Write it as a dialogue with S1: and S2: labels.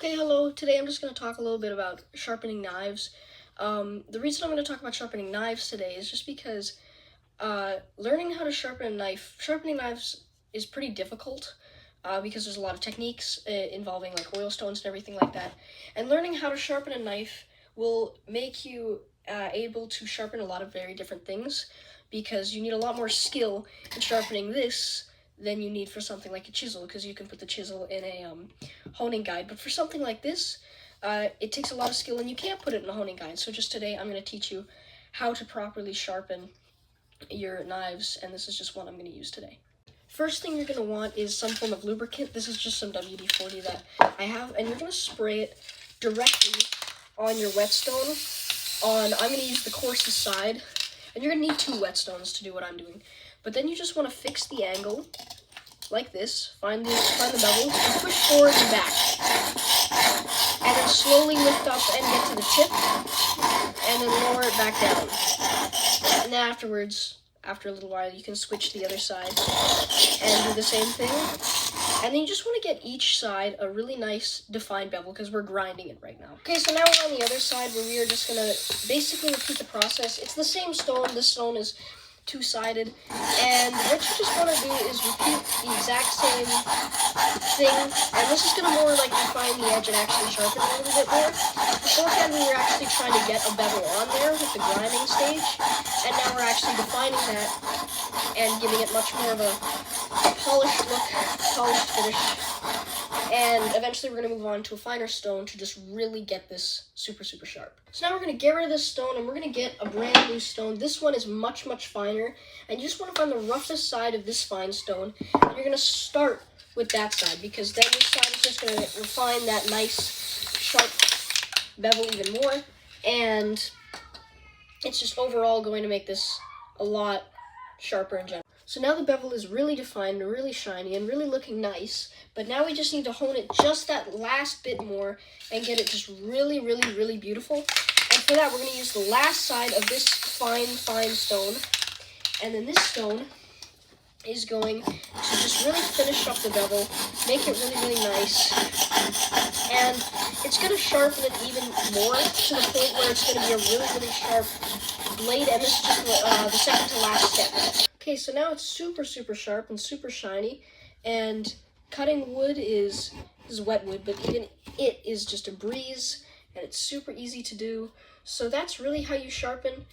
S1: Okay, hello. Today I'm just going to talk a little bit about sharpening knives. The reason I'm going to talk about sharpening knives today is just because learning how to sharpening knives is pretty difficult because there's a lot of techniques involving like oil stones and everything like that. And learning how to sharpen a knife will make you able to sharpen a lot of very different things because you need a lot more skill in sharpening this than you need for something like a chisel, because you can put the chisel in a honing guide. But for something like this, it takes a lot of skill and you can't put it in a honing guide. So just today I'm going to teach you how to properly sharpen your knives, and this is just one I'm going to use today. First thing you're going to want is some form of lubricant. This is just some WD-40 that I have, and you're going to spray it directly on your whetstone. I'm going to use the coarsest side, and you're going to need 2 whetstones to do what I'm doing. But then you just want to fix the angle like this, find the bevel, and push forward and back. And then slowly lift up and get to the tip, and then lower it back down. And then afterwards, after a little while, you can switch to the other side and do the same thing. And then you just want to get each side a really nice defined bevel because we're grinding it right now. Okay, so now we're on the other side where we are just going to basically repeat the process. It's the same stone. This stone is 2-sided, and what you just want to do is repeat the exact same thing, and this is going to more like define the edge and actually sharpen it a little bit more. Beforehand, we were actually trying to get a bevel on there with the grinding stage, and now we're actually defining that and giving it much more of a polished look, polished finish, and eventually we're going to move on to a finer stone to just really get this super sharp. So now we're going to get rid of this stone and we're going to get a brand new stone. This one is much finer, and you just want to find the roughest side of this fine stone, and you're going to start with that side because then this side is just going to refine that nice sharp bevel even more, and it's just overall going to make this a lot sharper in general. So now the bevel is really defined, really shiny, and really looking nice, but now we just need to hone it just that last bit more and get it just really beautiful. And for that, we're going to use the last side of this fine stone, and then this stone is going to just really finish up the bevel, make it really nice, and it's going to sharpen it even more to the point where it's going to be a really sharp blade, and this is just the second to last step. Okay, so now it's super sharp and super shiny, and cutting wood is wet wood, but even it is just a breeze, and it's super easy to do. So that's really how you sharpen.